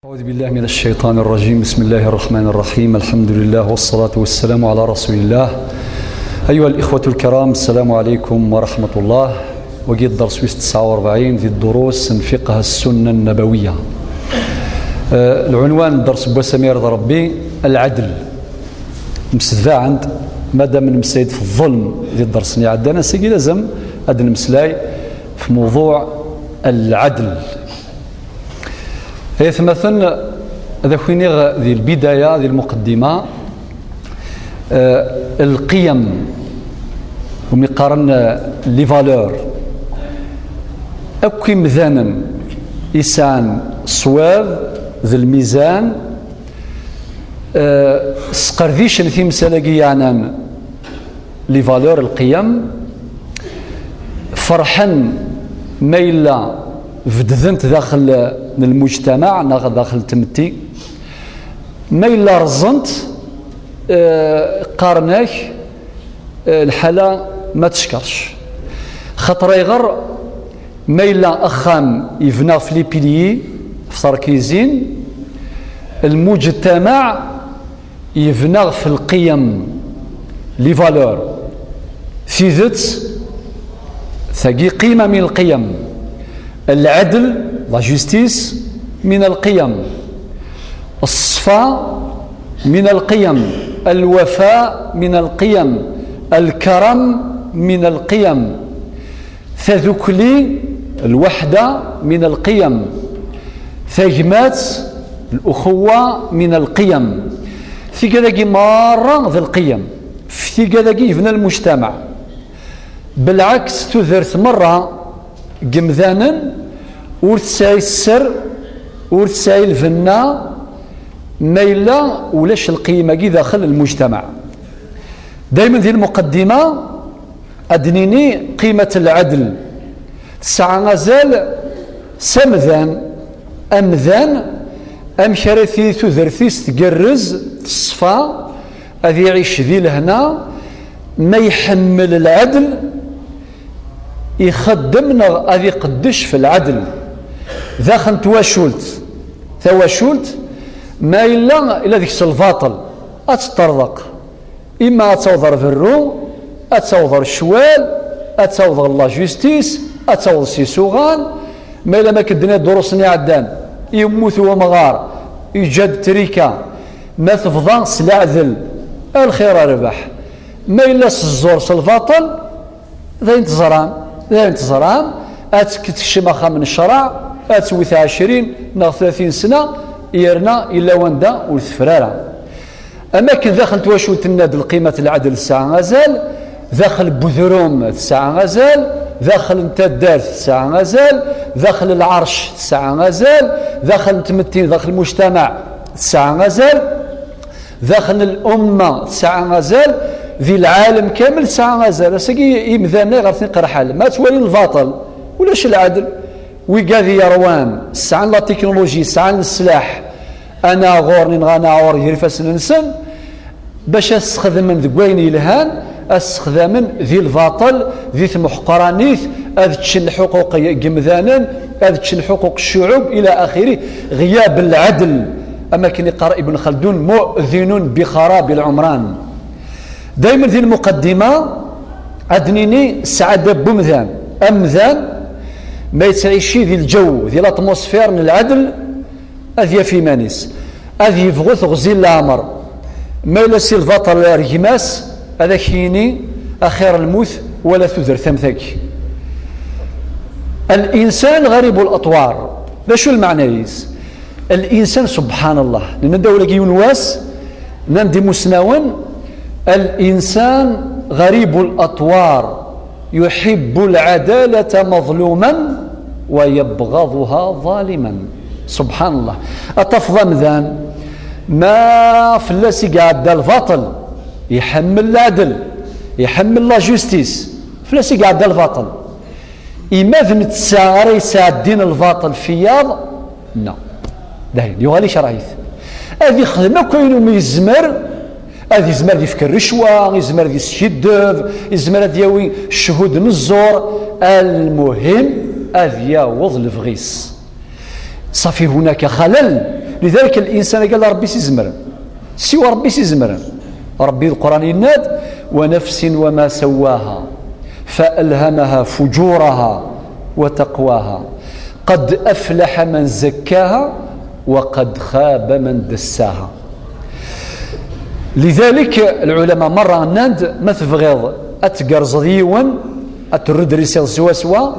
أعوذ بالله من الشيطان الرجيم. بسم الله الرحمن الرحيم. الحمد لله والصلاة والسلام على رسول الله. أيها الإخوة الكرام، السلام عليكم ورحمة الله. وقيت درس 49 في الدروس من فقه السنة النبوية. العنوان الدرس بوسمير ربي العدل. مستدفع عند مادام نمسايد في الظلم في الدرس اللي عندنا سيدي لازم هذا نمسلاي في موضوع العدل. مثلا هذا خويني ذي البداية ذي المقدمة القيم ومقارن لي فالور أكوي مذانا إنسان صواب ذي الميزان سقرديش في مسألة يعني لي فالور القيم فرحا ميلا فدذنت داخل المجتمع داخل التمتي ما إلا رزنت قارناك الحالة ما تشكرش خطر يغر ما إلا أخام يفنى في لي بيليي في تركيزين المجتمع يفنى في القيم لي فالور في ذات ثقي قيمة من القيم. العدل لا جوستيس من القيم، الصفاء من القيم، الوفاء من القيم، الكرم من القيم، تذكلي الوحدة من القيم، ثجمات الأخوة من القيم. في كذا مرة ذي القيم في كذا يبنى المجتمع. بالعكس تذرت مرة قمذانا ورتساي السر ورتساي الفنا ميلا ولاش القيمة داخل المجتمع. دائما ذي المقدمة أدنيني قيمة العدل ساعة غزال سمذان أمذان أم شرثي تذرثيس تقرز الصفا أذي يعيش ذي لهنا ما يحمل العدل يخدمنا أذي قدش في العدل ذا خنت واشولت ما إلا ذيك الباطل أتطرق إما أتوضر في الرو أتوضر الشوال أتوضر لا جوستيس أتوضر سيسوغان ما إلا ما كدنا دروسني عدان يموت ومغار يجد تريكا ما تفضى سلعذل الخير ربح ما إلا الزور سالباطل ذا انتظران أتكتشمخا من الشرع أتوث 20 نا 30 سنة يرنا إلا وندا والثفرارة. أما كن داخل تواشوت الناد القيمة العدل الساعة غزال داخل بذروم الساعة غزال داخل انتدارت الساعة غزال داخل العرش الساعة غزال داخل تمتين داخل المجتمع الساعة غزال داخل الأمة الساعة غزال ذي العالم كامل ساعة غزال ساقي يمذاني غير قرحال ما توالي الباطل ولاش العدل ويقاذي يروان ساعة لا تكنولوجي ساعة السلاح أنا غورني نغانا عور يرفس الإنسان باش أستخدم من ذقوين يلهان أستخدم ذي الباطل ذي المحقرانيث أذ تشن حقوق جمذانا أذ تشن حقوق الشعوب إلى آخره. غياب العدل أما كان يقرأ ابن خلدون مؤذن بخراب العمران. دائما ذي المقدمة أدنيني سعادة بمذان أمذان ما يتعيشي ذي الجو ذي الأطموسفير من العدل أذي في مانيس أذي يفغث غزيل الأمر ما يلسي الفطر رجماس هذا كيني أخير الموت ولا تذر ثمثك. الإنسان غريب الأطوار. ذا شو المعنى يس الإنسان سبحان الله لأن دولة يونواس نندي مسناون الإنسان غريب الأطوار يحب العدالة مظلوما ويبغضها ظالما. سبحان الله. أتفضى مذان ما فلاسي قاعد الباطل يحمل العدل يحمل لا جوستيس فلاسي قاعد الباطل إما نتساغر يساعدين الباطل فياض لا داين يغالي شرايث هذه خدمة كاينو ما يزمر هذه يزمر يفكر رشوة يزمر يسشد يزمر ياوي الشهود نزور المهم أذ ياوض الفغيس صافي هناك خلل لذلك الإنسان قال ربي سيزمر سوى ربي سيزمر ربي القرآن يناد ونفس وما سواها فألهمها فجورها وتقواها قد أفلح من زكاها وقد خاب من دساها. لذلك العلماء مرة ناند ما تبغيض أتقرز ديوان أترد رسال سوا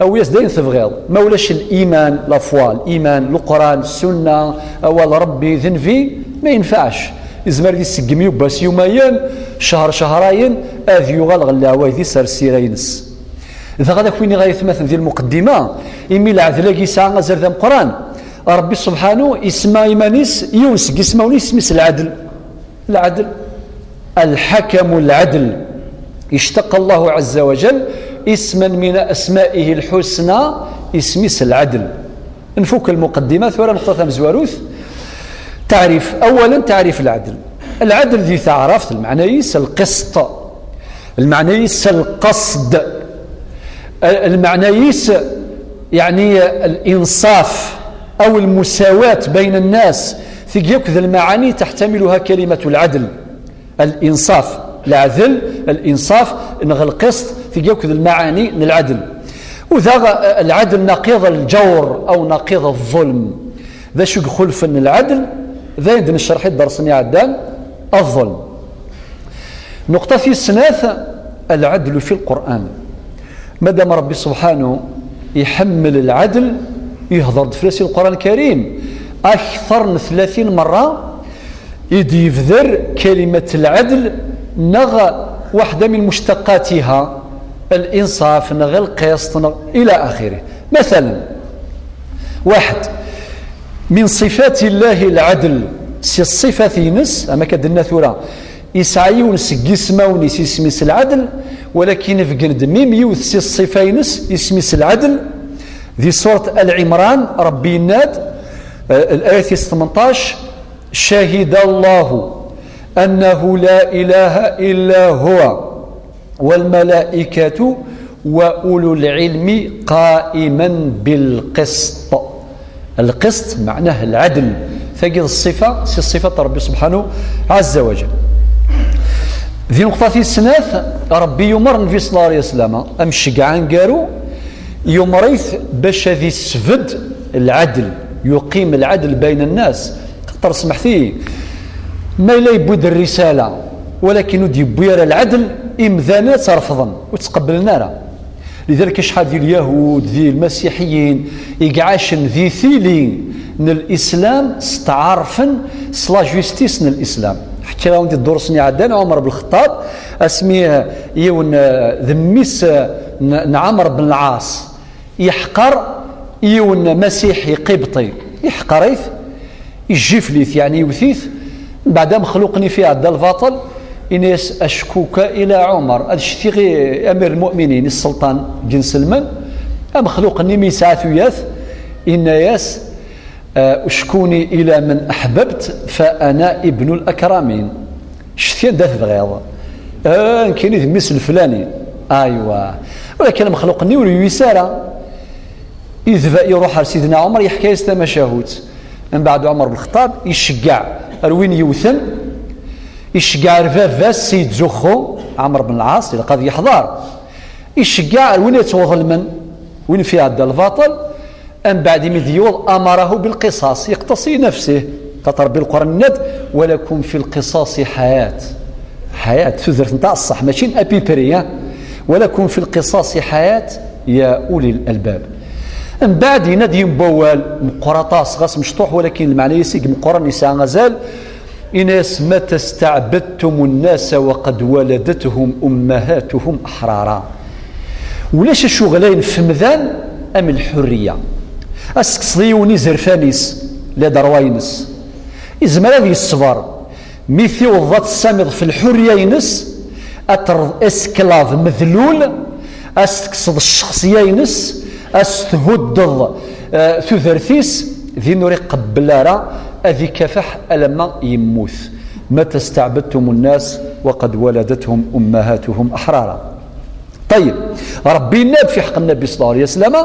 أو يزدين تبغيض ما ولاش الإيمان لافوا الإيمان القرآن السنة أول ربي ذنفي ما ينفعش إزمار دي سقمي وباس يومين شهر شهرين أذي يغال غلاوي ذي سرسيرينس إذا غادا كويني غاية مثلا ذي المقدمة إمي العذلاقي ساعة غزر ذا القرآن ربي سبحانه اسمه إيمانيس يوسق اسمه اسمس العدل الحكم العدل اشتق الله عز وجل اسما من أسمائه الحسنى اسمس العدل. نفك المقدمات ولا نقطة مزواروث. تعريف أولا تعريف العدل ذي تعرفت المعنيس القسط المعنيس القصد المعنيس يعني الإنصاف أو المساواة بين الناس ثقيك ذا المعاني تحتملها كلمة العدل الإنصاف العدل الإنصاف نغ القسط ثقيك ذا المعاني العدل وذا العدل نقيض الجور أو نقيض الظلم ذا شو خلف العدل ذا يدن الشرح الدرسني عدان الظلم. نقطة في السناث العدل في القرآن مادام ربي سبحانه يحمل العدل يهضر في القرآن الكريم أكثر من 30 مرة يدي يفذر كلمة العدل نغ واحدة من مشتقاتها الإنصاف نغ القسط إلى آخره. مثلا واحد من صفات الله العدل الصفة ينس أما كدنا ثورة يسعيون سجسمون يسمس العدل ولكن في قند ميم يوث الصفة ينس يسمس العدل ذي سورة العمران ربي يناد الآية 18 شهد الله أنه لا إله إلا هو والملائكة وأولو العلم قائما بالقسط. القسط معناه العدل فقد الصفة صفة ربي سبحانه عز وجل. ذي نقطة السناث ربي يمر النبي صلى الله عليه وسلم أمشقعان قارو يمريث باش ذي السفد العدل يقيم العدل بين الناس قطر سمحتيه ما لا يبود الرسالة ولكن يبوير العدل إمذانا ترفضا وتقبلنا. لذلك شحال ذي اليهود ذي المسيحيين يقعاشن ذي ثيلين من الإسلام استعارفن صلا جوستيس من الإسلام. حكي لهم دي الدورسني عدان عمر بن الخطاب اسميه يون ذميس عمر بن العاص يحقر يون مسيحي قبطي يحقريث يجفليث يعني يوثيث بعد مخلوقني في عدى الباطل إنيس أشكوك إلى عمر أشتغي أمير المؤمنين السلطان بن سلمان أمخلوقني ميساث وياث إنيس أشكوني إلى من أحببت فأنا ابن الأكرمين شتين داث بغيض كاين يذمس الفلاني أيوة ولكن مخلوقني وليسارة إذ يروح لسيدنا عمر يحكي يستمشاهوت من بعد عمر بن الخطاب يشجع الوين يوثن يشجع رفاف سيد زخو عمر بن العاص إلى قد يحضر يشجع الوين يتوظل من وين في عدى الباطل أم بعد مذيول أمره بالقصاص يقتصي نفسه تطر بالقرآن الند ولكم في القصاص حياة تذرت نتاع الصح ماشي أبيبريا ولكم في القصاص حياة يا أولي الألباب. من بعد يناد ينبوال مقرطاس غاس مشطوح ولكن المعنى يسيق مقرن يسعى غزال إناس متى استعبدتم الناس وقد ولدتهم أمهاتهم أحرارا. ولاش الشغلين في مذان أم الحرية أسكصديوني زرفانيس لا درواينس إزمال هذه الصبر ميثي وضات السامض في الحرية ينس أترض إسكلاف مذلول أسكصد الشخصية ينس أستهدض ثثرثيس ذي نوري قبلارا أذي كفح ألما يموث متى استعبدتم الناس وقد ولدتهم أمهاتهم أحرارا. طيب ربي يناد في حق النبي صلى الله عليه وسلم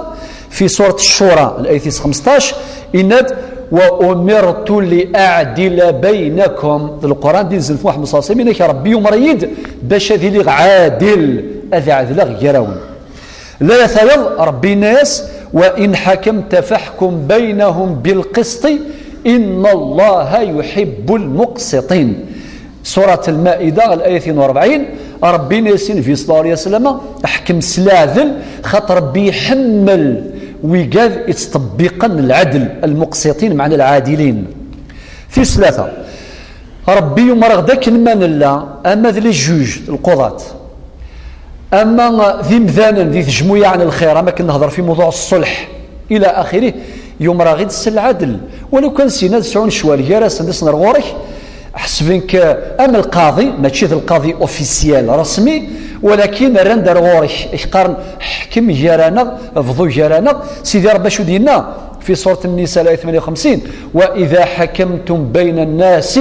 في سورة الشورى الآية 15 يناد وأمرت لأعدل بينكم. القرآن دين زلف محمد صلى الله عليه وسلم ربي مريد باش هذي لي عادل أذي عدل غيرون لا يثيض ربي ناس وإن حكمت فاحكم بينهم بالقسط إن الله يحب المقسطين. سورة المائدة الآية 42 ربي ناسين في صلى الله عليه وسلم أحكم سلاذل خاطر ربي يحمل ويقال يتطبقا العدل المقسطين معنى العادلين. في ثلاثة ربي يمرغ ذاك المن الله أما ذي الجوج القضاة أما ذي مذانا ذي تجموية عن الخير أما كنهضر في موضوع الصلح إلى آخره يمرغ غير العدل. ولو كان سينا سعون شوال يارس ندسنا رغورك حسبينك أما القاضي ماشي القاضي أوفيسيال رسمي ولكن رندر غورك إشقارن حكم جارانا فضو جارانا سيدي ربا شو دينا في سورة النساء الآية 58 وإذا حكمتم بين الناس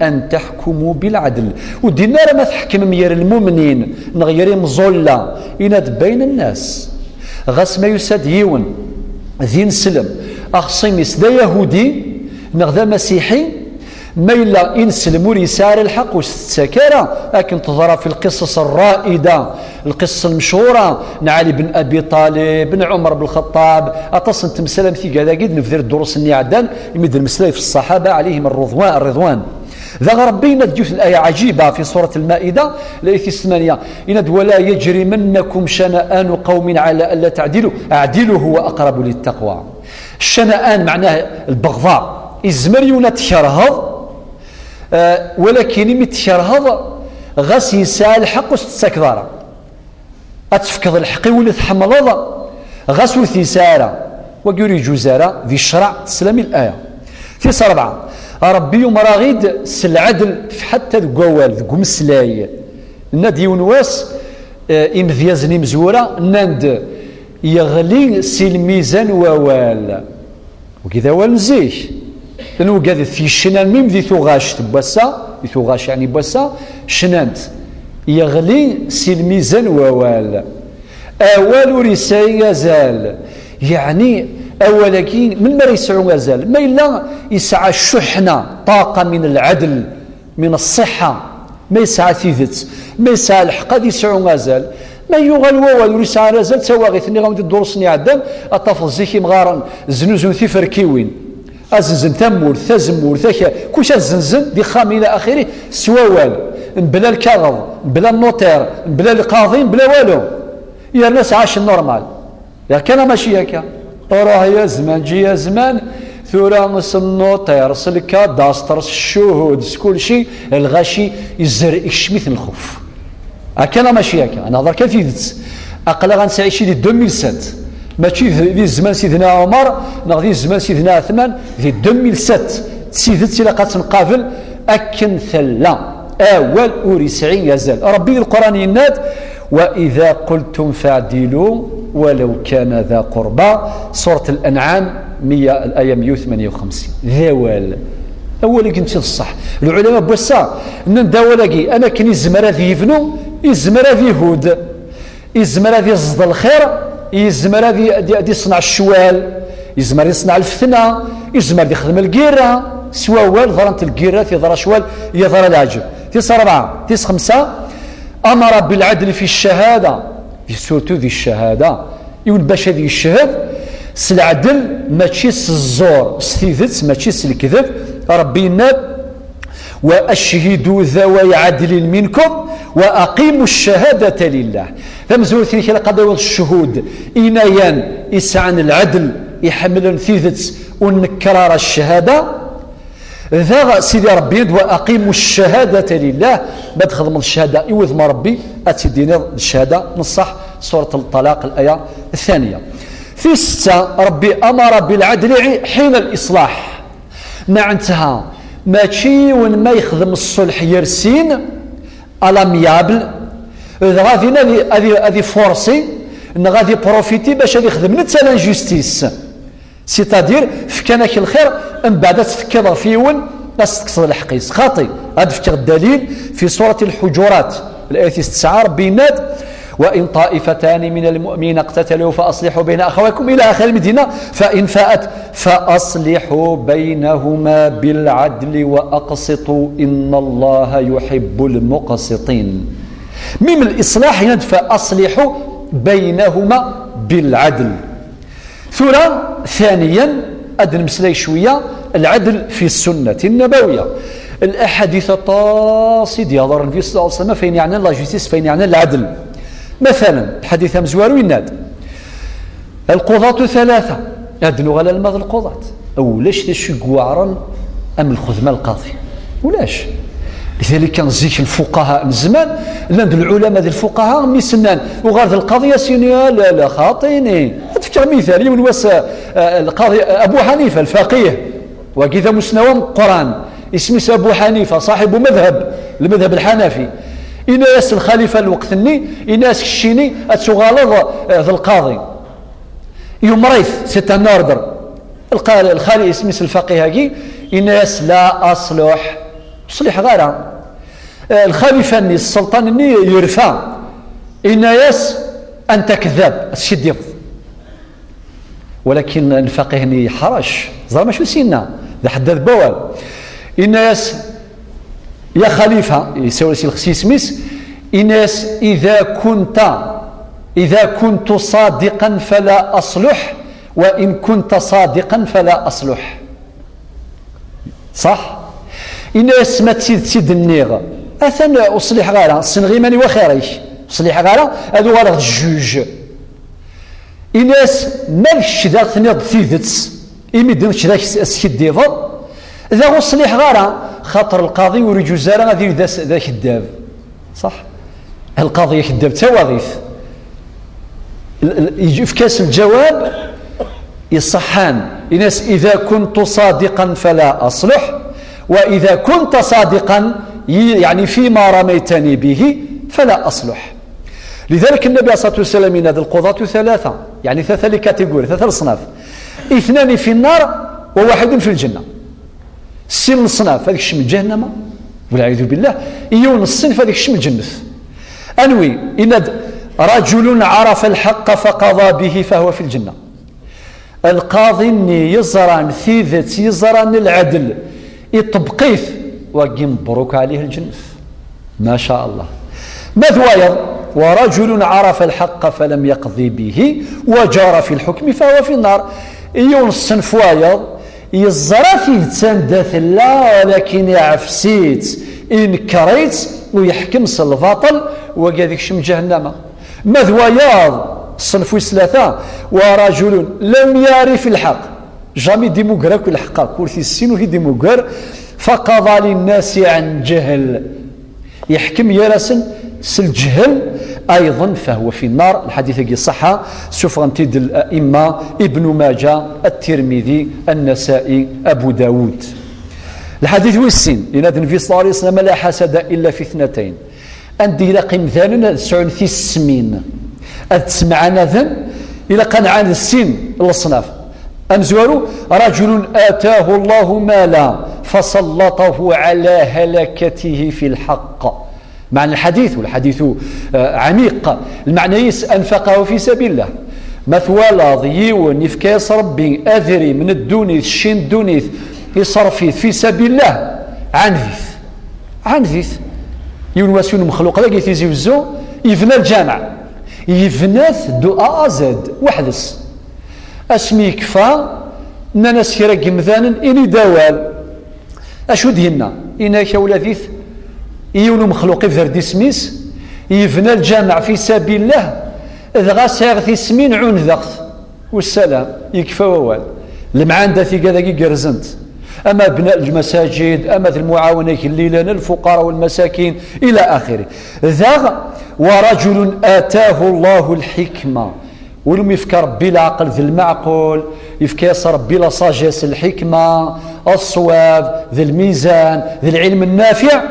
أن تحكموا بالعدل. ودينا ما تحكم مير المؤمنين نغير مزولة إناد بين الناس غاس ما يساد يون ذي نسلم أخصيم يسدا يهودي نغذا مسيحي ما إلا إنسلم وريسار الحق والسكارة لكن تظهر في القصص الرائدة القصة المشهورة نعلي بن أبي طالب بن عمر بن الخطاب أتصن تمثلا في قذا قد نفذر الدروس النعدان يمد المسلم في الصحابة عليهم الرضوان ذا ربينا تجوث الآية عجيبة في سورة المائدة الآية 8 إن ولا يجرمنكم شنآن قوم على ألا تعدلوا اعدلوا هو أقرب للتقوى. الشنآن معناه البغضاء إزمريونا تشرهض ولكن يمتشرهض غاس يسال الحق وستسكذارا أتفكض الحق ولي تحمل غاس وثيسارا وقيري جوزارا ذي الشرع تسلمي الآية. في 4 ربي مراغيد سالعدل حتى القوال ذو مسلاي نادي ونواس إمذيازني مزورة ناند يغلي سي الميزان ووال وكذا والمزيح لأنه قاعد في الشنان ميم ذي ثغاش تبسا ثغاش يعني بسا شنانت يغلي سي الميزان ووال أول رساي يزال يعني أولكين من ما يسعو غزال ما إلا يسعى الشحنة طاقة من العدل من الصحة ما يسعى ثيثت ما يسعى الحق يسعو غزال ما يغال ووال يسعى غزال تواغي ثني غامد الدروسني عدام أطفل زيكي مغارن زنوزون ثيفر كيوين أزنزن ثمور ثزمور ثكا كوش الزنزن دي خام إلى آخره سوال بلا الكاغض بلا النوتير بلا القاضي بلا والو يا الناس عاش النورمال يا كان ماشي هكا راه يا زمان جي يا زمان ثورة نص النوتير سلكا داسترس الشهود كل شيء الغاشي يزرق الشميث الخوف كان ماشي هكا انا هضر كثيرت اقلا غنسعي شي 2007 ماشي في الزمان سيدنا عمر نغذي الزمان سيدنا عثمان في 2007 سيدت الى قاتل اكن ثلا اول ورسعين يزال ربي القران يناد واذا قلتم فاعدلوا ولو كان ذا قربى سورة الأنعام 100 الآية 158 ذوال أول كنت الصح العلماء بوسا نداولاقي أنا كني زمرا ذي يفنو يزمرا ذي هود يزمرا ذي يصد الخير يزمرا ذي يصنع الشوال يزمرا يصنع الفتنة يزمرا ذي يخدم القيرة سواوال ظرنت القيرة في ظهر شوال يظهر العجب 4 5 أمر بالعدل في الشهادة في سورة ذي الشهادة يقول باش هذه الشهاد العدل ماشي الزور ستيذت ماشي الكذب ربي يناد وأشهدوا ذوي عدل منكم وأقيموا الشهادة لله فمزول ثاني كلا قضايا الشهود إنيان يسعن العدل يحملن ثيذت ونكرار الشهادة ذا سيدي ربي وأقيموا الشهادة لله بعد خدم الشهادة يوذ ما ربي أتدينا الشهادة نصح سورة الطلاق الآية 2 في 6 ربي أمر بالعدل حين الإصلاح ما انتهى ماشي وين ما يخدم الصلح يرسين ألاميابل غادي فورسي غادي بروفيتي باش غادي يخدم نتا لانجوستيس سيتادير فكانك الخير من بعد تفكر فيون بس تكسر الحقيس خاطي هذا فكر الدليل في سورة الحجرات الآية 9 ربي يناد وإن طائفتان من المؤمنين اقتتلوا فأصلحوا بين أخويكم إلى آخر المدينة. فإن فاءت فأصلحوا بينهما بالعدل وأقسطوا إن الله يحب المقسطين. ميم الإصلاح هنا فأصلحوا بينهما بالعدل. ثانيا أدن مسلي شوية العدل في السنة النبوية. الأحاديث الطاسي ديال النبي صلى الله عليه وسلم فين يعني لا جوستيس فين يعني العدل. مثلا الحديث مزوار ويناد القضاة ثلاثة أدنوا على الماء القضاة أولاش تشقوعرا أم الخدمة القاضي ولاش. لذلك كان زيك الفقهاء من زمان لأن العلماء ذي الفقهاء ميسنان وغارد القضية سينيا لا خاطيني. تفكر مثال يون واس القاضي أبو حنيفة الفقيه وكذا مسنوى من القرآن اسمه أبو حنيفة صاحب المذهب الحنفي. إناس الخليفة الوقتني إناس الشيني أتغالظ ذا القاضي يوم ريث ستة نوردر الخالي اسمه الفقيه هاكي إناس لا أصلح تصليح غيرها الخليفة السلطان يرفع إناس أنت كذاب الشد يفض. ولكن الفقيه حرش زرما شو سينا ذا حدث بوال إناس يا خليفة يسوي الخسيس ميس إناس إذا كنت صادقا فلا أصلح وإن كنت صادقا فلا أصلح. صح إناس ما تسيد النيغ أثن أصلح غيرها السنغيماني وخيريش أصلح غيرها هذو غير الجوج إناس مالكش ذا ثنيض ثيذتس إميدنش ذاك السيد ديفض ذا أصلح غيرها خاطر القاضي ورجو زارة غادي ذا كذاب. صح القاضي كذاب تواغيث يجي في كاس الجواب يصحان الناس إذا كنت صادقا فلا أصلح وإذا كنت صادقا يعني فيما رميتني به فلا أصلح. لذلك النبي عليه الصلاة والسلام ينادي القضاة ثلاثة يعني ثلاثة لكاتيجوري ثلاثة أصناف اثنان في النار وواحد في الجنة. السن الصناف هذيك الشم جهنم والعياذ بالله يون الصنف هذيك الشم الجنة. أنوي إن رجل عرف الحق فقضى به فهو في الجنة. القاضي يزران ثيذت يزران العدل يطبقيه وقي مبروك عليه الجنة ما شاء الله. ماذا ورجل عرف الحق فلم يقضي به وجار في الحكم فهو في النار. يون الصنف وايض يزرى تسندث لا ولكن يعفسيت إن كريت ويحكم الباطل وقاذيك شم جهنم. ماذا الصنف ثلاثة ورجل لم يعرف الحق جامي ديموغراك الحق كورثي السين وهي ديموغر فقضى للناس عن جهل يحكم يرسن سالجهل أيضا فهو في النار. الحديث يجي صحة سوف غنتيد الأئمة ابن ماجه الترمذي النسائي أبو داود. الحديث والسين ينادي النبي صلى الله عليه وسلم لا حسد إلا في اثنتين أندي لقي مثالا سعون في السمين أتسمع نذن إلى قنعان السين الأصناف أمزورو رجل آتاه الله مالا فسلطه على هلكته في الحق. معنى الحديث والحديث عميق المعنى أنفقه في سبيل الله مثوى ضيون يفكاس ربي أذري من الدونيث الشين دونيث يصرفيث في سبيل الله عنذيث يونواسيون مخلوق لك يتيزي وزو يفنى الجامع يفناث دو أزد وحدث اسمي كفا ناس يرقي مثلا إني دوال أشو دينا إناك أولاديث يونو مخلوق في ذردي سميس يفنى الجامع في سبيل الله إذ غاسيغ في سمين عون ذغث والسلام يكفى ووال المعاندة في كذا قرزنت أما بناء المساجد أما المعاونة الليلة الفقراء والمساكين إلى آخره. ذاغ ورجل آتاه الله الحكمة ولم يفكر بالعقل ذي المعقول يفكر ربي لا صاجس الحكمة الصواب ذي الميزان ذي العلم النافع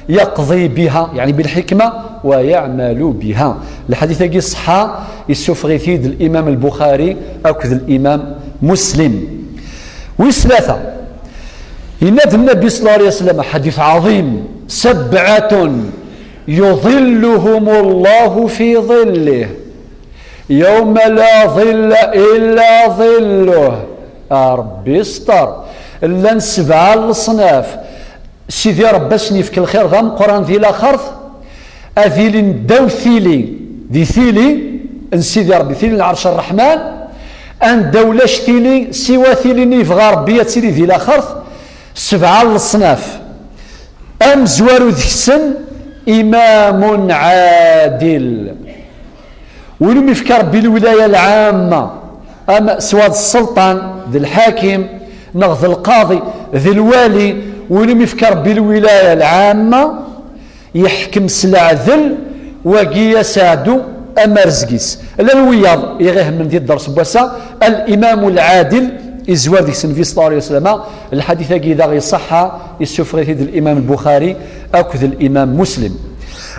يقضي بها يعني بالحكمة ويعمل بها. الحديث يجي صحة يسوفغيثيد الإمام البخاري أو كذا الإمام مسلم. وثلاثة ينادي النبي صلى الله عليه وسلم حديث عظيم 7 يظلهم الله في ظله يوم لا ظل إلا ظله. ربي استر لان سبعة الصناف سيدي ربي سنيفك الخير ذا قران ذي لاخرث اذيلي نداو ثيلي ذي ثيلي سيدي ربي ثيلي العرش الرحمن ان دولاش ثيلي سوى ثيلي نيفغا ربي تسيدي ذي لاخرث سبعة الصناف ام زوارو ذيك السن امام عادل ولم يفكر بالولايه العامه اما سواد السلطان ذي الحاكم نغذ القاضي ذي الوالي ولم يفكر بالولايه العامه يحكم سلع ذل وقي يساعدو اما رزقيس لا الوياض يغيه من ذي الدرس بوسا الامام العادل ازوار ذيك النبي صلى الله عليه وسلم الحديث كذا غي صحة يسفر ذي الامام البخاري اكذ الامام مسلم.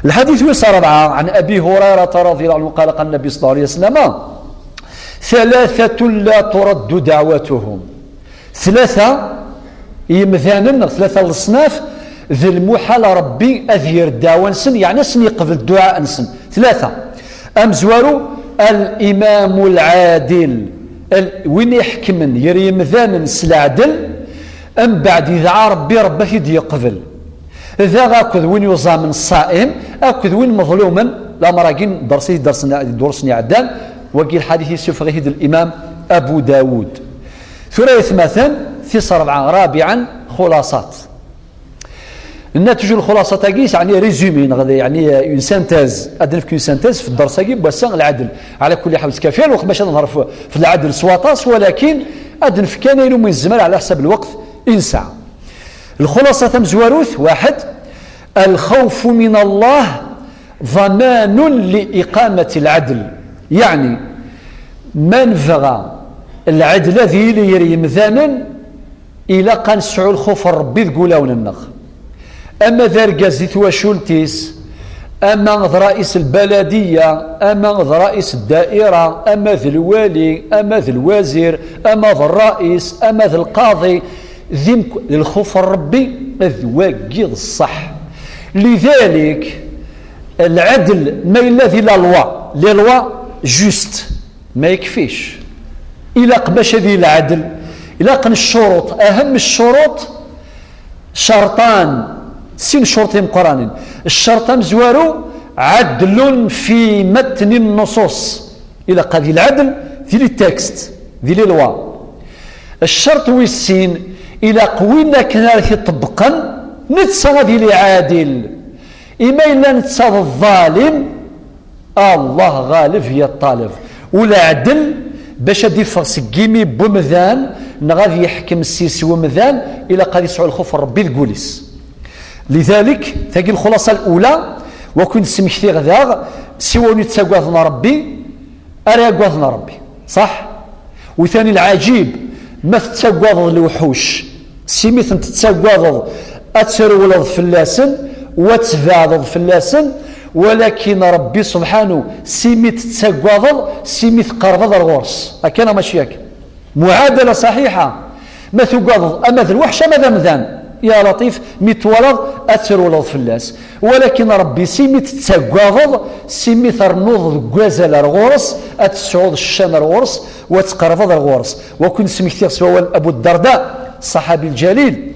الحديث يسار 4 عن ابي هريره رضي الله عنه قال قال النبي صلى الله عليه وسلم ثلاثة لا ترد دعوتهم. ثلاثة يمثانا ثلاثة الأصناف ذي المحال ربي أذير دعوة نسن يعني سن يقبل الدعاء نسن. ثلاثة أمزوارو الإمام العادل وين يحكم يري مثانا سلعدل أم بعد إذا ربي يدي يقبل إذا غاكذ وين يظام الصائم أكذ وين مظلوما لا مراقين درسني عدان وقي الحديث يسوف غيد الإمام أبو داود. ثلاث مثلا ثيس رابعا خلاصات الناتج الخلاصة تاقيس يعني ريزومي يعني سانتاز أدنفك سانتاز في الدرس بس العدل على كل حال كافير وقت باش نظهر في العدل سواطاس ولكن أدنف كان يلو من الزمان على حسب الوقت إنسع. الخلاصة مزواروث 1 الخوف من الله ضمان لإقامة العدل يعني من فغى العدل ذي ليري مثانا إلى قنسعوا الخوف ربي تقولون النخ أما ذا رقازيت وشولتيس أما ذا رئيس البلدية أما ذا رئيس الدائرة أما ذا الوالي أما ذا الوزير أما ذا الرئيس أما ذا القاضي ذي الخوف ربي ذواقي الصح. لذلك العدل ما إلا ذي لا لوا جوست ما يكفيش إلا قباش ذي العدل إلا قن الشروط أهم الشروط شرطان سين شرطين قرانين. الشرط مزوارو عدل في متن النصوص إلا قال ذي العدل ذي التكست ذي لوا. الشرط والسين إلا قوينا كنا طبقا نتسا ذي العادل إما إلا نتسا الظالم الله غالب هي الطالب ولا عدل باش دي فسكيمي بمذان نغادي يحكم السيسي ومذان الى قد يسعى الخوف ربي الجوليس. لذلك تجي الخلاصه الاولى وكنت سمحتي غدا سوى نتساقوذنا ربي اريقوذنا ربي صح. وثاني العجيب ما تتساقوذ الوحوش سميت تتساقوذ اتسرولض في اللاسن وتفاضض في اللاسن ولكن ربي سبحانه سيميت تساقوض سيميت قرض الغرس أكنا ماشيك معادلة صحيحة ما تقوض أما ذا الوحش أما ذا مذان يا لطيف متولد أترولض في اللاس ولكن ربي سيميت تساقوض سيميت رنوض قوازل الغرس أتسعود الشام الغرس وتقرض الغرس. وكن سميكتير سوى أبو الدرداء الصحابي الجليل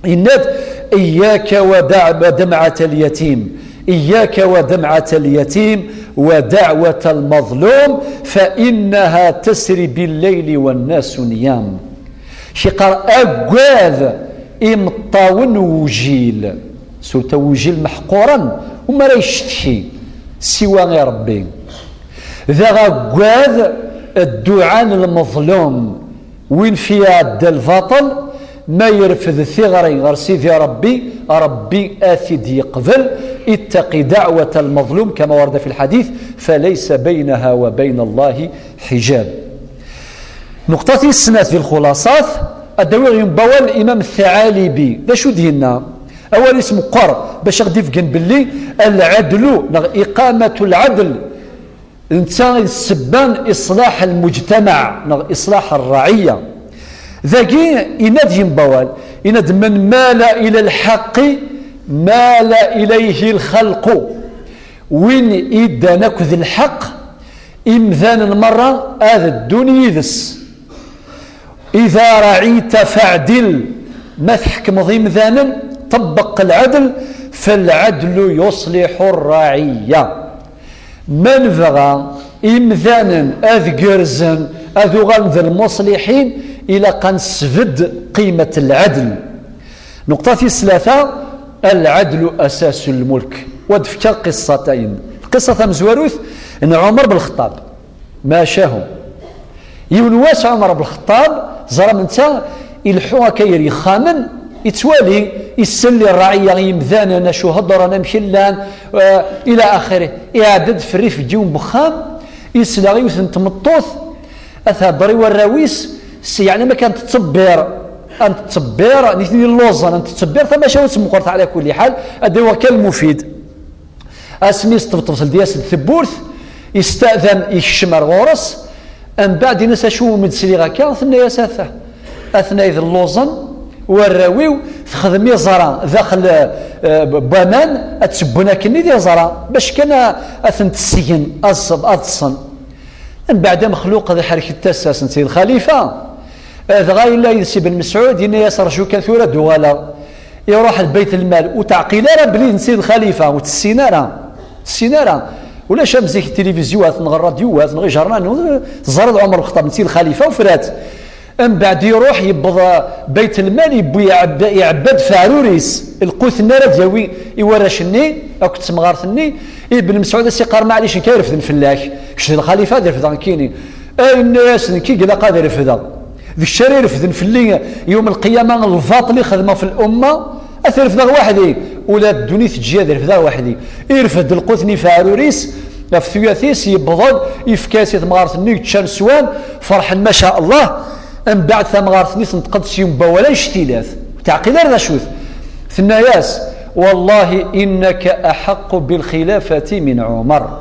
إناد إياك ودمعة اليتيم إياك ودمعة اليتيم ودعوة المظلوم فإنها تسري بالليل والناس نيام. شقر أقواذ إمطاون وجيل سورة وجيل محقورا وما ريشتكي سوى غير ربي ذا أقواذ الدعاء المظلوم وين فيها الفاطل ما يرفض ثغري غير سيدي ربي آثد يقبل اتقي دعوة المظلوم كما ورد في الحديث فليس بينها وبين الله حجاب. نقطة السنة في الخلاصات الدوير ينبوى الإمام الثعالبي ذا شو دينا أول اسم قر باش غدي فقن باللي العدل إقامة العدل إنسان السبان إصلاح المجتمع إصلاح الرعية ذاكي إناد ينبوال إناد من مال إلى الحق مال إليه الخلق وين إيدا نكذ الحق إمذان المرة هذا الدنيا يذس إذا رعيت فاعدل ما تحكم ضي مذانا طبق العدل فالعدل يصلح الرعية من بغى إمذانا أذقرزا أذغان ذا المصلحين إلى قن سفد قيمة العدل. نقطة الثلاثة العدل أساس الملك. ودفك قصتين. قصة مزوروث أن عمر بن الخطاب ما شاهم يونواس عمر بن الخطاب زرا منتا الحوها كير يخامن يتوالي يسلي الرعية يمذانا شو هضرنا مشلان إلى آخره إعداد في الريف جيوم بخام يسلى غيوث تمطوث أثا ضري والراويس يعني ما كانت تصبر أنت تصبر نثني اللوزن أنت تصبر فما شاوت مقرط على كل حال هذا هو كالمفيد اسمي استبطل دياس الثبورث يستأذن يشمر غورس أم بعد ناس شو من سليغا كان ثنا ياساثه أثناء اللوزن والراويو تخدمي زرا داخل بامان أتسبونا كني دي زرا باش كان أثن تسين أصن من بعد مخلوق هذا حركة التاساس نسي الخليفة هذا غاية الله يسي بن مسعود إني يسر شو كثورة دوالا يروح البيت المال وتعقيلارا بلي نسي الخليفة وتسينارا ولا شمزي التلفزيوات نغ الراديوات نغ جرنان زرد عمر الخطاب نسي الخليفة وفرات من بعد يروح يبض بيت المال يبو يعبد فاروريس القوث النار دياوي يورشني او كنت مغارثني ابن مسعود السيقار معليش كيرفد الفلاح كش الخليفه دير فدان كيني اي الناس كي قال قادر يرفدها ذي الشرير يرفد في يوم القيامه الفاطلي خدمه في الامه اثر فدا وحدي ولا الدنيا تجي دير فدا وحدي يرفد القوثني فاروريس في ثلاثيس يبضل يفكاسي مغارثني تشان سوان فرحا ما شاء الله من بعد ثمغارثني تنتقدس يوم ولا اشتيلاث تعقيد هذا شوث ثناياس والله إنك أحق بالخلافة من عمر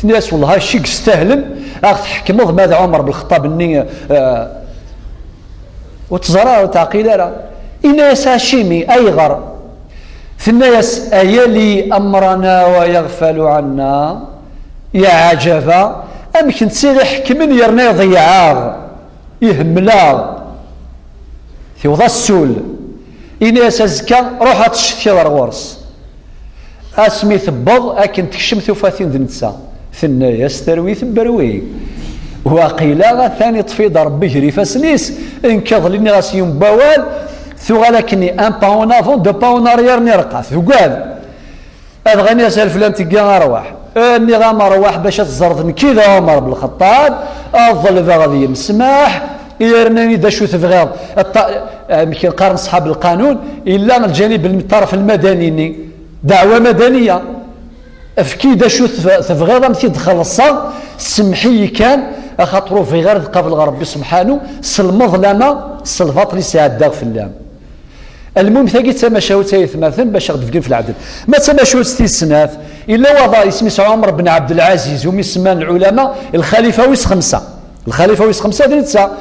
ثناياس والله الشيء استهلم تحكم ماذا عمر بالخطاب النية وتزرع تعقيد هذا إناس هاشمي أيغر ثناياس أيلي أمرنا ويغفل عنا يا عجبا أمكن تصير حكمن يرني ضيعار يهملا في وضع السول إناس أزكا روح تشتي ورغورس أسمي ثبض أكن تكشم ثوفاتين ذنتسا ثنا يستروي ثبروي وقيلا ثاني طفيد ربي جري فاسنيس انكض لني غاسيوم بوال ثو غالكني ان باون افون دو باون اريير نرقى ثو قال أبغاني أسأل فلان تلقى أرواح النظام أرواح باش تزرد كذا عمر بن الخطاب أفضل غادي مسماح يرناني دا شو تبغيض يمكن قارن أصحاب القانون إلا الجانب الطرف المدني دعوة مدنية أفكي دا شو تبغيض أمثي تخلصها سمحي كان أخاطرو في غير قبل ربي سبحانه سلمظلمة سلفاط لي ساعد في اللام المهم ثقيت تما شاوتي ثماثن باش غتفقين في العدل ما تما شاوت ستيسناث الا وضع اسمه عمر بن عبد العزيز ومسمان العلماء الخليفه ويس خمسه دريتسا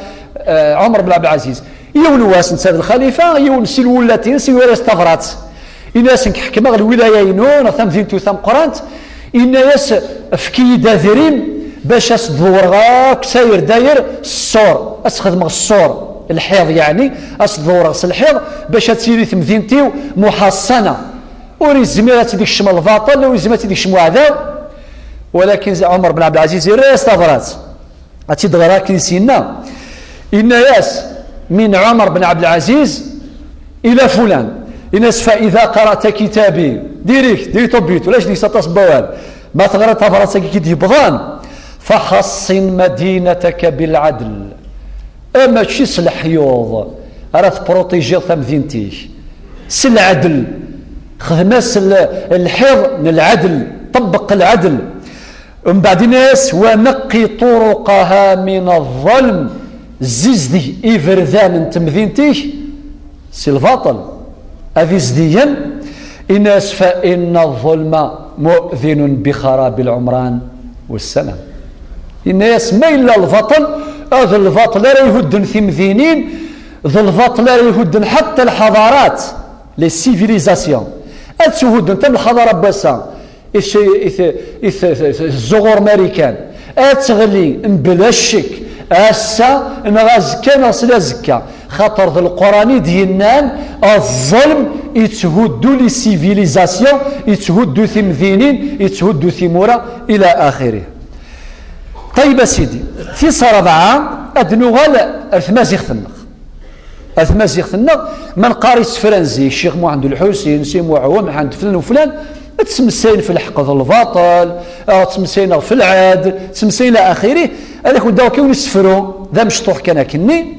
عمر بن عبد العزيز يون واس نساد الخليفه يون سي الولاتين سي وراس تفرات الناس كحكمه الولايه ينون ثم زينتو ثم قرانت الناس فكي داذرين باش تدور غاك ساير داير الصور اسخدم الصور الحيض يعني أصدور غسل الحيض باش تسيري ثمثينتيو محصنة وريزميرات ديك الشمال الباطل وريزميرات ديك الشمال عذاب ولكن عمر بن عبد العزيز يريس طفرات أتي دغراك نسينا إن ياس من عمر بن عبد العزيز إلى فلان إناس فإذا قرأت كتابي ديري طبيت ولاش ديك سطاس بوال ما تغرى طفرات كي بضان فحصن مدينتك بالعدل اما شي الحيوض راه تبروتيجي ثمذينتيك سل العدل خدماس الحيض العدل طبق العدل ومن بعد ناس ونقي طرقها من الظلم زيزدي إفرذان تمذينتيك سي الباطل أفيزديا الناس فإن الظلم مؤذن بخراب العمران والسلام الناس ما إلا الباطل هذا الباطل لا يهدن ثمذينين ذا الباطل لا يهدن حتى الحضارات لي سيفيليزاسيون أتسهود أنت بالحضارة باسا الزغور أمريكان أتغلي بلا الشك أسا نغازكا نغسل زكا خاطر ذا القرآن ديالنا الظلم يتهدو لي سيفيليزاسيون يتهدو ثمذينين يتهدو ثمورة إلى آخره. طيب سيدي في صربعة أدنوغال أثمازيغ من قاري فرنسي الشيخ محمد الحسين سي معوم محمد فلان وفلان تسمسين في الحق ذا الباطل تسمسين في العدل تسمسين إلى آخره. هذاك وداو كيون يسفروا ذا مشطوح كان كني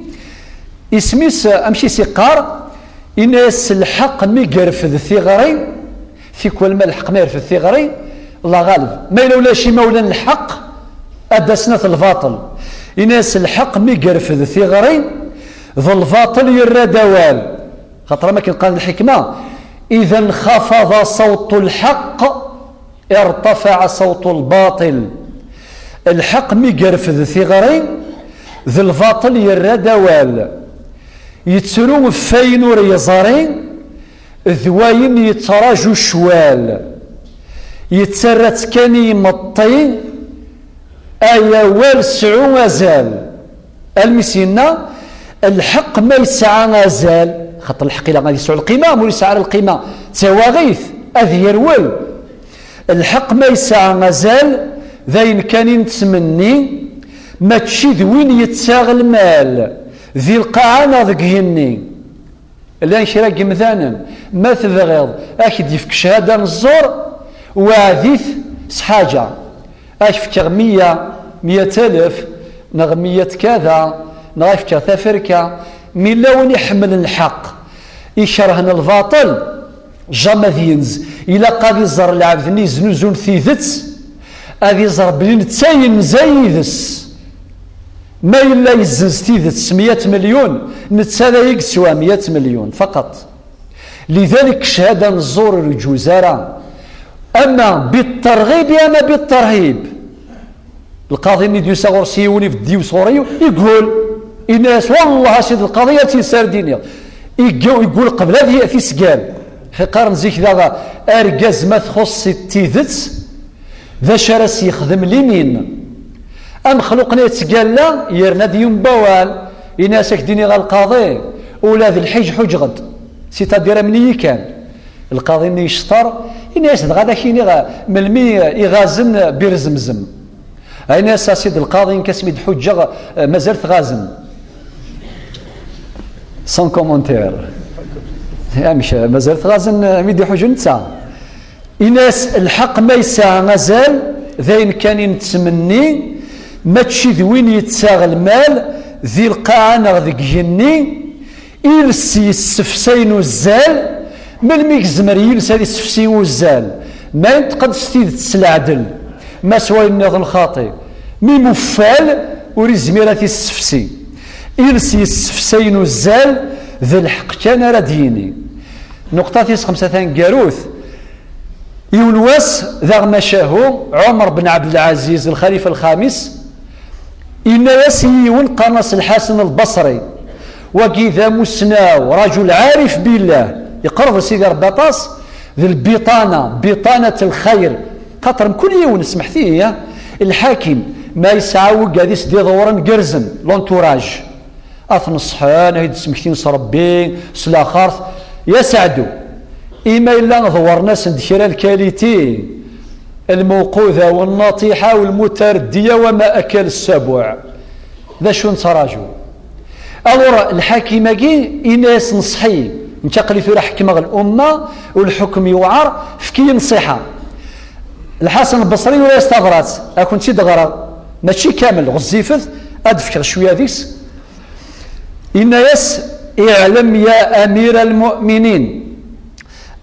اسميس أمشي سيقار إناس الحق ميقرف الثغرين في كل ما الحق ميقرف الثغرين الله غالب ما لولا شي مولانا الحق أدسنا الباطل إناس الحق ميقرف الثغرين ذا الباطل يرى دوال خاطر ما كنقال الحكمة إذا انخفض صوت الحق ارتفع صوت الباطل. الحق ميقرف الثغرين ذا الباطل يرى دوال يتسرو فين ريزارين ذواين يتراجو شوال يتسرت كاني مطي ايا والسعو غزال المسينا الحق ما يسعى غزال خاطر الحق لا غادي يسعى القيمه مول يسعى القيمه تواغيث اذير ول الحق ما يسعى غزال ذاين كان نتمني ما تشي ذوين يتساغ المال ذي القاعة ذكهني لان شراك مثلا ما تبغض اكيد يفك شهادة الزور وعذيث سحاجة اشفك 100,000 نغ 100 كذا نغفك ثفركة من لون يحمل الحق يشرهن الباطل جامد ينز إلا قاد يزر العبد زنوزون ثيثت هذا يزر بلين تاين زايدس ما إلا يزنز تيذت 100 مليون نتسالا يقسوا 100 مليون فقط. لذلك شهادة الزور الجوزارة أما بالترغيب أما بالترهيب. القاضي اللي يساغر سيوني في الديو صوريو يقول الناس والله سيد القضية تيسار دينيا يقول قبل هذه يأتي سقال في قرن زيك ذا أرقاز ما تخص تيذت ذا شرس يخدم لمين أم خلقنا يتقال لا يرنا ديوم بوال إناس يكديني غا القاضي ولا ذي الحج حج غد سيتا ديرا مني كان القاضي مني يشطر إناس غادا كيني غا ملمي يغازن بيرزمزم إناس سيد القاضي نكسمي حجة مازالت غازن سون كومونتير يا مش مازالت غازن ميدي حج نتا إناس الحق ما يسعى مازال ذين كان يتمني ما تشي ذوين يتساغ المال ذي القاعة نغذك جني إلسي السفسين والزال ملميك زمري يلسي السفسين والزال ما ينتقد ستيد العدل ما سوى النظر الخاطئ مي مفال وري زميراتي السفسي إلسي السفسين والزال ذي الحق كان رديني نقطة 5 قاروث يونواس ذا مشاهو عمر بن عبد العزيز الخليفة الخامس إن يسيون قنص الحسن البصري وكذا مسناو رجل عارف بالله يقرب سيدي رباطاس ذي البطانة بطانة الخير خاطر كل يوم نسمح فيه الحاكم ما يسعوق هذه سدي ضورا قرزن لونتوراج أثن الصحان هيد سمكتين صربين سلا خارث يسعدوا إما إلا نظور ناس ندخل الكاليتي الموقوذة والناطحة والمتردية وما أكل السبع ذا شو نتراجو أور الحاكمة كي إناس نصحي انتقلي في حكمة الأمة والحكم يوعر فكي نصيحة الحسن البصري ولا يستغرات أكون تدغرا ماشي كامل غزيفث أدفكر شوية ذيس إناس اعلم يا أمير المؤمنين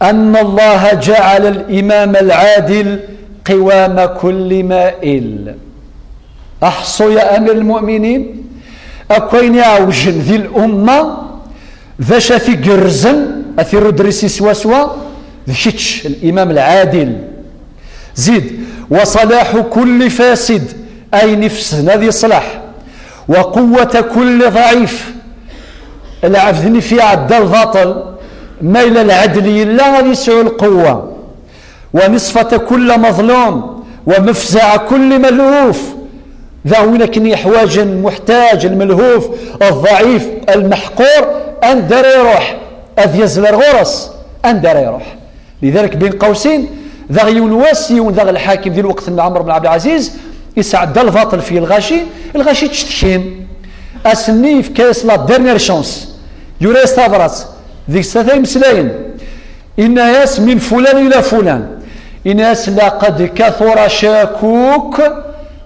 أن الله جعل الإمام العادل قوام كل مائل أحصوا يا أمير المؤمنين أكوين يعوجن ذي الأمة ذا شافي قرزن أثير دريسي سواسوا ذكتش الإمام العادل زيد وصلاح كل فاسد أي نفس الذي صلاح وقوة كل ضعيف العفذني في عدى الباطل ما إلى العدل إلا غادي يسعو القوة، ونصفة كل مظلوم، ومفزع كل ملهوف. ذا وين كن يحواج المحتاج الملهوف الضعيف المحقور أن دار يروح أذيز الغرس أن دار يروح. لذلك بين قوسين ذا يونواسي ذا الحاكم ذي الوقت من عمر بن عبد العزيز يسعد الفاطل في الغاشي تشتكين أسني في كاس لا ديرنيير شانس يوري استفرات ذيك الساعة مسلاين إناس من فلان إلى فلان إناس لقد كثر شاكوك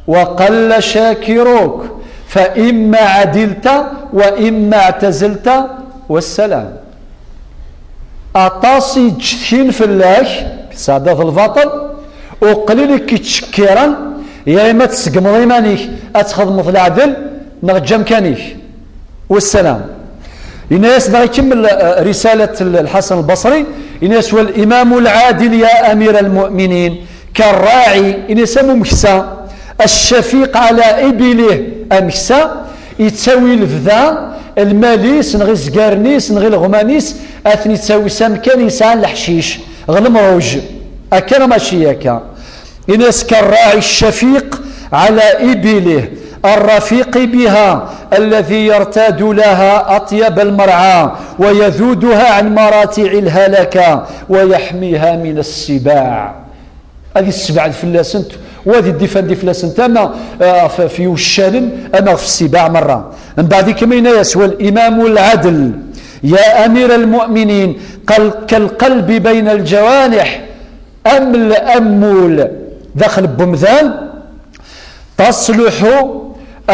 وقل شاكروك فإما عدلت وإما اعتزلت والسلام. أطاسي تشتكين في الله سعادة الفاطل وقليلك تشكيرا يا إما تسقم ضيمانيك أتخدم في العدل نغجم كانيك والسلام. إناس يكمل رسالة الحسن البصري إناس والإمام العادل يا أمير المؤمنين كالراعي إناس ممكسا الشفيق على إبله أمكسا يتساوي الفذا الماليس نغي زقارنيس نغي الغمانيس أثني تساوي سامكان يسعى الحشيش غلم روج أكنا ماشي ياكا. إناس كالراعي الشفيق على إبله الرفيق بها الذي يرتاد لها أطيب المرعى ويذودها عن مراتع الهلكة ويحميها من السباع. هذه السباع الفلاسنت وهذه الدفن دي فلاسنت أما في وشال أما في السباع مرة. من بعد كمين يسوى الإمام العدل يا أمير المؤمنين كالقلب بين الجوانح أمول داخل بمذان تصلح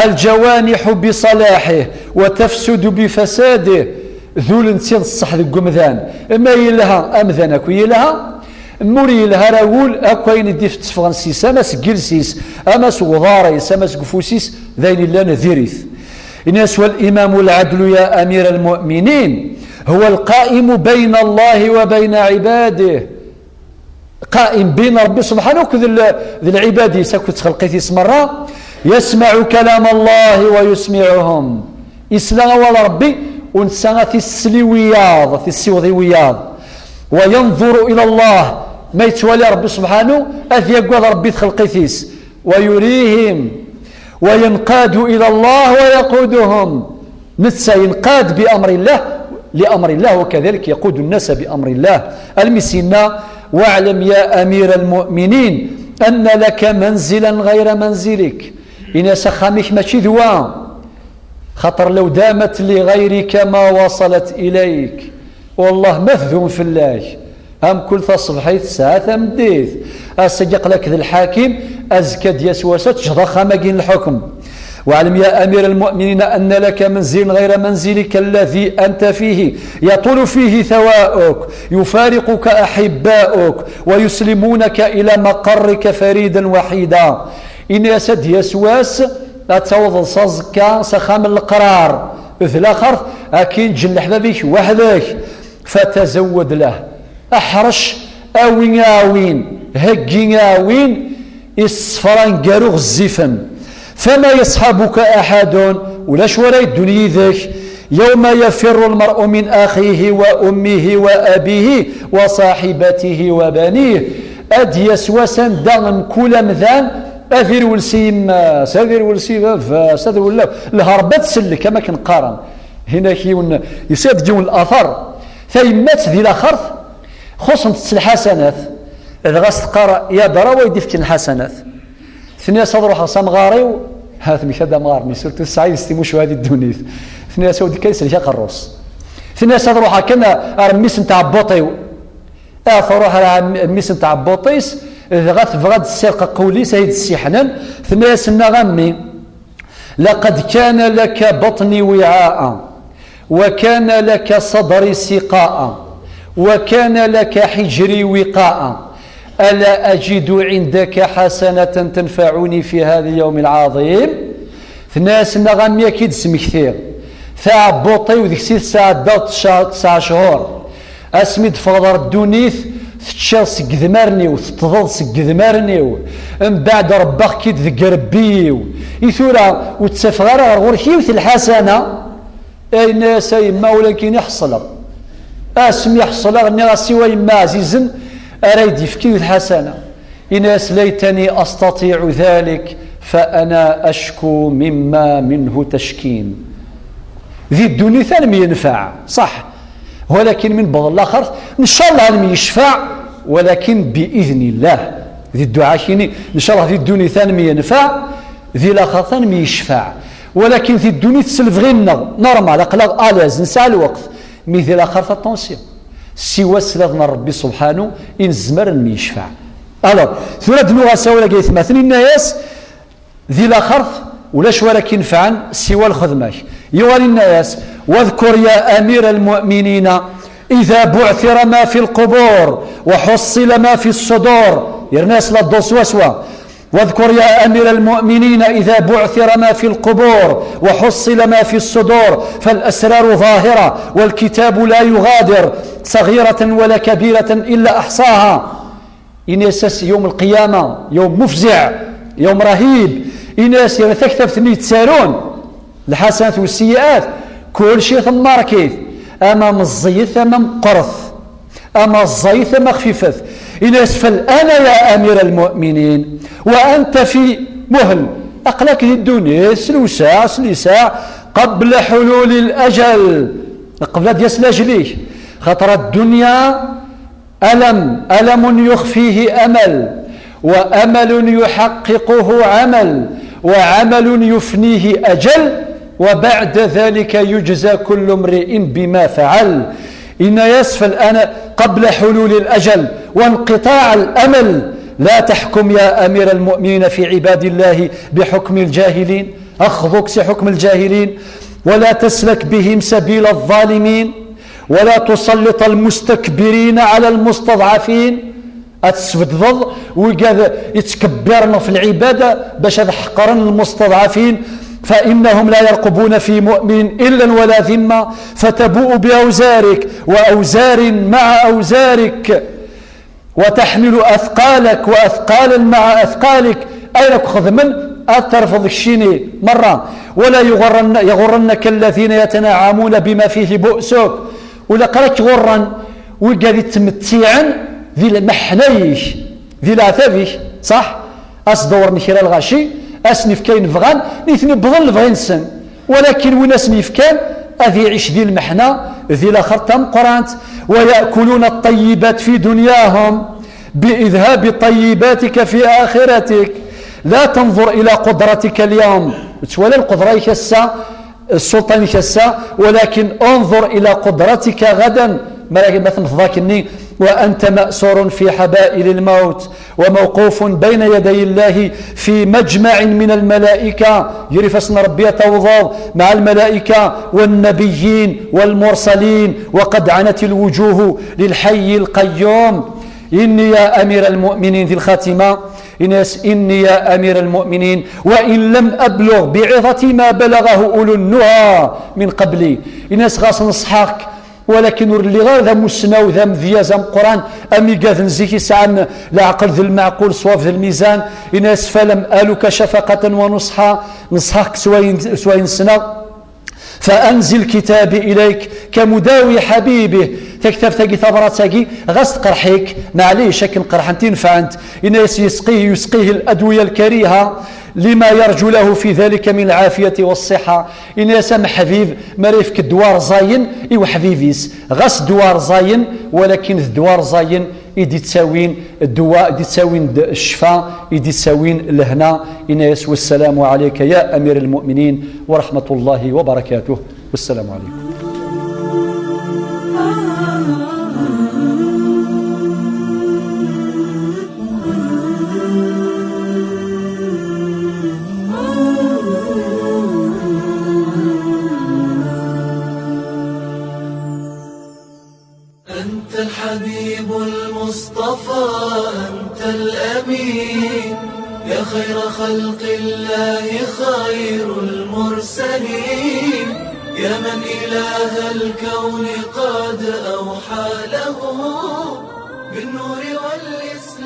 الجوانح بصلاحه وتفسد بفساده. ذول نسيض الصح ذي القمذان اما يلها امذانك ويلها موري لها راول اكوين دي في تفغنسيس اما سجلسيس اما سوغاريس اما سقفوسيس ذين الله نذيريث. إناس والإمام العدل يا أمير المؤمنين هو القائم بين الله وبين عباده. قائم بين ربي سبحانه وكذا ذي العباد يسكت خلقيتي مرة يسمع كلام الله ويسمعهم إسلام ولا ربي ونسان في السلي وياض في السوضي وياض وينظر إلى الله ما يتولى ربي سبحانه أذ يقوى ربي خلقيتيس ويريهم وينقاد إلى الله ويقودهم. نتسا ينقاد بأمر الله لأمر الله وكذلك يقود الناس بأمر الله. المسينا واعلم يا أمير المؤمنين أن لك منزلا غير منزلك. إن سخامك ماشي ذوا خطر لو دامت لغيرك ما وصلت إليك. والله مفذوم في الله هم كل تصبحيت ساعة مديث أسجق لك ذي الحاكم أزكى ديسواسة تشضخ مجين الحكم. واعلم يا أمير المؤمنين أن لك منزل غير منزلك الذي أنت فيه يطول فيه ثواؤك يفارقك أحباؤك ويسلمونك إلى مقرك فريدا وحيدا. إن يسد يسواس أتوض صزكا سخام القرار مثل آخر أكين جل حبابيك وحدك فتزود له أحرش أوين آوين هجين آوين إصفران قاروغ الزفن فما يصحبك أحد ولا شوراي الدنيا ذاك يوم يفر المرء من أخيه وأمه وأبيه وصاحبته وبنيه أد يسوسا دغن كل مذان أثير ولسيم ساذر ولسيم فساذر ولا الهربات سل كما كنقارن هنا كيون يساد جون الأثر ثيمات ذي الأخر خصم الحسنات إذا غاس تقرأ يا درا ويدفتن الحسنات ثنيا صدروها صمغاري هذا مشهد مغارني سورة السعيد استموش هذه الدنيا ثنيا سودي كيس اللي قروس ثنيا صدروها كنا رميس نتاع بوطيو فروح ميس نتاع بوطيس إذا غاث فغاد السرقة قولي سيد السيحنان ثنيا سنة غمي لقد كان لك بطني وعاء وكان لك صدري سقاء وكان لك حجري وقاء ألا أجد عندك حسنة تنفعني في هذا اليوم العظيم. ناس نغم يكيد اسم كثير ثاع بوطي وذيك سيد ساعة دوت 9 شهور اسمي تفضل الدونيث تشال سقذمارني وتتضل سقذمارني من بعد رباك كيد ذي قربي يثورا وتسافغر غوركي وث الحسنة أي ناس أي ما ولكن يحصل اسم يحصل غني سوى ما عزيزا أريد يفكي الحسنة إناس ليتني أستطيع ذلك فأنا أشكو مما منه تشكين. ذي الدنيا ثاني ينفع صح، ولكن من بعض الآخر إن شاء الله لم يشفع، ولكن بإذن الله. ذي الدعاء كيني إن شاء الله ذي الدنيا ثاني ينفع، ذي الآخر ثاني يشفع، ولكن ذي الدنيا تسلف غيرنا نورمال أقلاق ألاز نساء الوقت. مثل الآخر تطونسيون سوى سلافنا ربي سبحانه إن زمر أن يشفع. ألو ثلاث لغة سوى لقيت مثل الناس ذي الآخر ولاش ولكن ينفعن سوى الخدمة. يوالي الناس واذكر يا أمير المؤمنين إذا بعثر ما في القبور وحصل ما في الصدور. يرناس لا الدوس وسوا. واذكر يا أمير المؤمنين إذا بعثر ما في القبور وحصل ما في الصدور فالأسرار ظاهرة والكتاب لا يغادر صغيرة ولا كبيرة إلا أحصاها. إناس يوم القيامة يوم مفزع يوم رهيب. إناس يتكتف يتسارون الحسنات والسيئات كل شيء ثم ركيث أمام الزيت أمام قرث أما الزيت أمام خفيفث. إناس فالآن يا أمير المؤمنين وأنت في مهل أقلك الدنيا سلوساع قبل حلول الأجل قبل ديس لاجليه خطر الدنيا ألم يخفيه أمل وأمل يحققه عمل وعمل يفنيه أجل وبعد ذلك يجزى كل امرئ بما فعل. إن يسفل الآن قبل حلول الأجل وانقطاع الأمل. لا تحكم يا أمير المؤمنين في عباد الله بحكم الجاهلين أخذك حكم الجاهلين ولا تسلك بهم سبيل الظالمين ولا تسلط المستكبرين على المستضعفين. أتسفد ضد وقاذ يتكبرن في العبادة باش يحقرن المستضعفين فإنهم لا يرقبون في مؤمن إلا ولا ذمة فتبوء بأوزارك وأوزار مع أوزارك وتحمل أثقالك وأثقالا مع أثقالك. أينك خذ من أترفض الشيني مرة ولا يغرنك الذين يتنعمون بما فيه بؤسك ولا قرأت غرا وقال يتمتعا ذي المحنيش ذي العثابيش صح أصدور نخير الغاشي أسنف كاين فغان نيثني بظل فغين سن ولكن وناسني فكان أذي عيش ذي المحنة ذي الآخر تم قرانت ويأكلون الطيبات في دنياهم بإذهاب طيباتك في آخرتك. لا تنظر إلى قدرتك اليوم ولا القدرة يكسا السلطان يكسا ولكن انظر إلى قدرتك غدا. مثلا ذاكني وأنت مأسور في حبائل الموت وموقوف بين يدي الله في مجمع من الملائكة يري فاسن ربي توضض مع الملائكة والنبيين والمرسلين وقد عنت الوجوه للحي القيوم. إني يا أمير المؤمنين ذي الخاتمة إني يا أمير المؤمنين وإن لم أبلغ بعظة ما بلغه أولو النهى من قبلي. إناس غاص نصحاك ولكن اللي غير ذا مسنا وذا مذيا ذا قرآن أمي قاذ نزيكي سعى العقل ذي المعقول صواف ذي الميزان. إناس فلم آلك شفقة ونصحا نصحك سوين سنة فأنزل كتابي إليك كمداوي حبيبه تكتب تاقي ثبرات تاقي غست قرحيك معليش لكن قرحنتين فعنت إناس يسقيه الأدوية الكريهة لما يرجو له في ذلك من العافية والصحة. إناس محفيف مريفك الدوار زاين إيو حفيفيس غس دوار زاين ولكن الدوار زاين إدي تساوين الدواء إدي تساوين الشفاء إدي تساوين الهنا. إناس والسلام عليك يا أمير المؤمنين ورحمة الله وبركاته والسلام عليكم. أنت الحبيب المصطفى أنت الأمين يا خير خلق الله خير المرسلين يا من إله الكون قد أوحى له بالنور والإسلام.